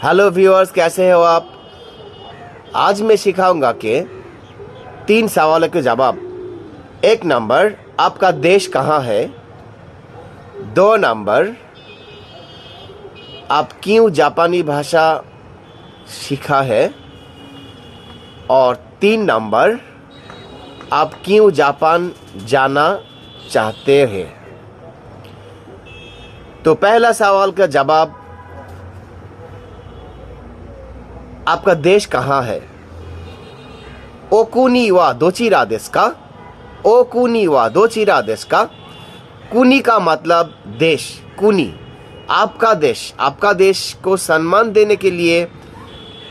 Hello viewers, कैसे हो आप। आज मैं सिखाऊंगा कि 3 सवालों के जवाब। 1 नंबर, आपका देश कहाँ है। 2 नंबर, आप क्यों जापानी भाषा सीखा है। और 3 नंबर, आप क्यों जापान जाना चाहते हैं। तो पहला सवाल का जवाब, आपका देश कहाँ है। ओकुनी वा दोचिरा देसु का। ओकुनी वा दोचिरा देसु का। कुनी का मतलब देश, कुनी आपका देश। आपका देश को सम्मान देने के लिए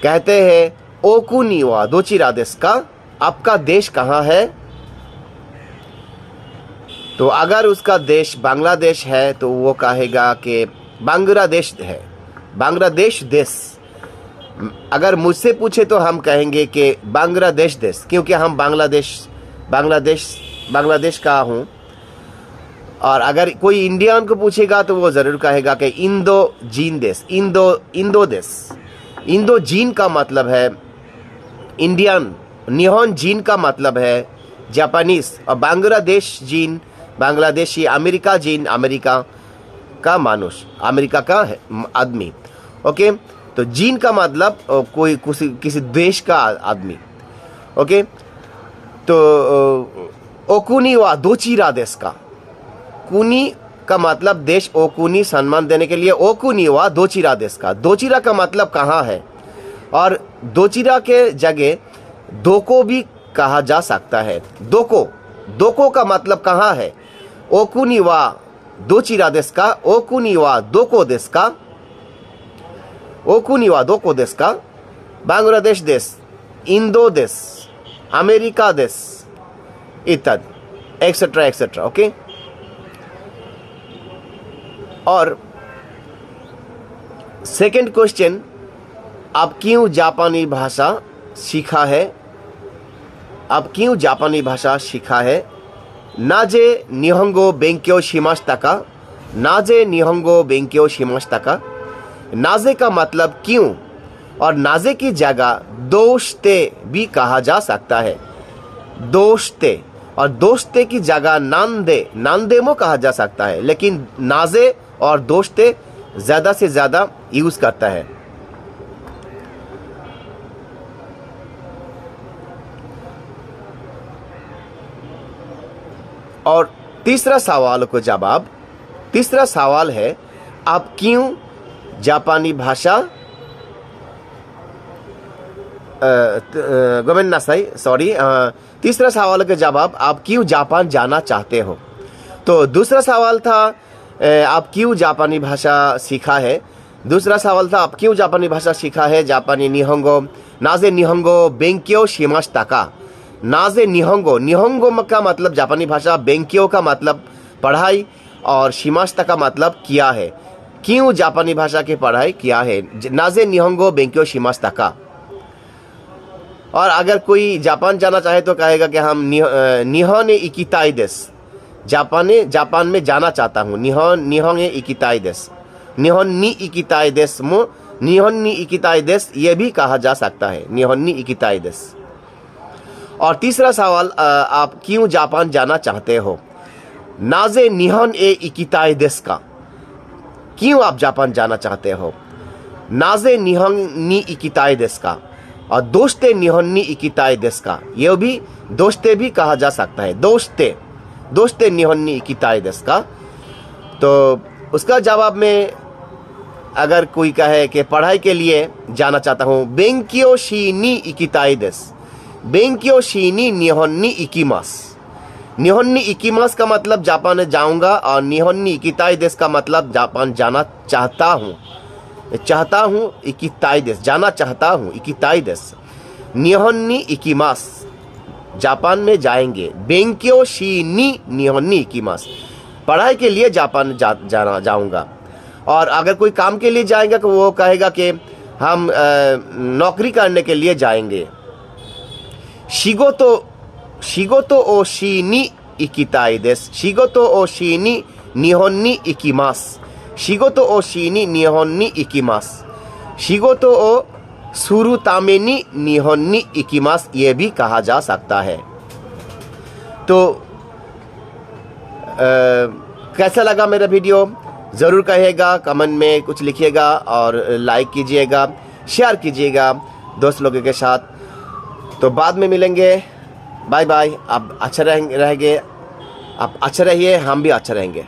कहते हैं ओकुनी वा दोचिरा देसु का, आपका देश कहाँ है। तो अगर उसका देश बांग्लादेश है तो वो कहेगा कि बांग्लादेश है, बांग्लादेश देश। अगर मुझसे पूछे तो हम कहेंगे कि बांग्लादेश देश, क्योंकि हम बांग्लादेश का हूँ। और अगर कोई इंडियन को पूछेगा तो वो ज़रूर कहेगा कि इंदो जीन देश, इंदो देश। इंदो जीन का मतलब है इंडियन, निहोन जीन का मतलब है जापानीज, और Bangladesh gene Bangladeshi, America gene America का मानुष, अमेरिका का है आदमी। ओके, तो जीन का मतलब कोई किसी देश का आदमी। ओके, तो ओकुनी वा दोचिरा देश का। कुनी का मतलब देश, ओकुनी सम्मान देने के लिए ओकुनी वा दोचिरा देश का। दोचिरा का मतलब कहाँ है, और दोचिरा के जगह दोको भी कहा जा सकता है। दोको का मतलब कहाँ है। ओकुनी वा दोचिरा देश का, ओकुनी वा दोको देश का, ओकुनी वा दोको देश का। बांग्लादेश देश, इंदो देश, अमेरिका देश इत्यादि, एक्सेट्रा एक्सेट्रा। ओके, और सेकंड क्वेश्चन, आप क्यों जापानी भाषा सीखा है। आप क्यों जापानी भाषा सीखा है। नाजे निहोंगो बेंक्यो शिमाशिता का। नाजे निहोंगो बेंक्यो शिमाशिता का। नाजे का मतलब क्यों, और नाजे की जगह दोस्ते भी कहा जा सकता है। दोस्ते, और दोस्ते की जगह नांदेमो कहा जा सकता है, लेकिन नाजे और दोस्ते ज़्यादा से ज़्यादा यूज़ करता है। और तीसरा सवाल को जवाब, तीसरा सवाल है आप क्यों जापानी भाषा गोमेन्नासाई सॉरी तीसरा सवाल का जवाब, आप क्यों जापान जाना चाहते हो। तो दूसरा सवाल था आप क्यों जापानी भाषा सीखा है। दूसरा सवाल था आप क्यों जापानी भाषा सीखा है। जापानी निहोंगो, नाजे निहोंगो बेंक्यो शिमाशिता का। नाजे निहोंगो, निहोंगो का मतलब जापानी भाषा, बेंक्यो का मतलब पढ़ाई, और शिमाशिता का मतलब किया है। क्यों जापानी भाषा की पढ़ाई किया है। नाजे निहोंगो बेंक्यो शिमाशिता का। और अगर कोई जापान जाना चाहे तो कहेगा कि हम निहोने इकिताई देस, जापान में जाना चाहता हूँ। निहोने इकिताई देस, निहोन्नी इकिताई देस मो, निहोन्नी इकिताई देस ये भी कहा जा सकता है, निहोन्नी इकिताई देस। और तीसरा सवाल, आप क्यों जापान जाना चाहते हो। नाजे निहोन ए इकिताई देस का, क्यों आप जापान जाना चाहते हो। नाजे निहोन्नी इकिताई देस का। और दोस्ते निहोन्नी इकिताई देस का, ये भी दोस्ते भी कहा जा सकता है। दोस्ते निहोन्नी इकिताई देस का। तो उसका जवाब में अगर कोई कहे कि पढ़ाई के लिए जाना चाहता हूँ, बेंक्यो शीनी इकिताई देस। बेंक्यो शीनी निहोन्नी इकिमास। निहोन्नी इकिमास का मतलब जापान जाऊंगा, और निहोन्नी इकिताई देस का मतलब जापान जाना चाहता हूँ। इकिताई देस, जाना चाहता हूँ, इकिताई देस। निहोन्नी इकिमास, जापान में जाएंगे। बेंक्यो शीनी निहोन्नी इकिमास, पढ़ाई के लिए जापान जाऊंगा। और अगर कोई काम के लिए जाएंगे तो वो कहेगा कि हम नौकरी करने के लिए जाएंगे। शिगोतो ओ शीनी इकिताई देस। शिगोतो ओ शीनी निहोन्नी इकिमास। शिगोतो ओ शीनी निहोन्नी इकिमास। शिगोतो ओ सुरु तामेनी निहोन्नी इकिमास, ये भी कहा जा सकता है। तो कैसा लगा मेरा वीडियो ज़रूर कहिएगा, कमेंट में कुछ लिखिएगा और लाइक कीजिएगा, शेयर कीजिएगा दोस्त लोगों के साथ। तो बाद में मिलेंगे, बाय बाय। आप अच्छा रहेंगे, आप अच्छा रहिए, हम भी अच्छा रहेंगे।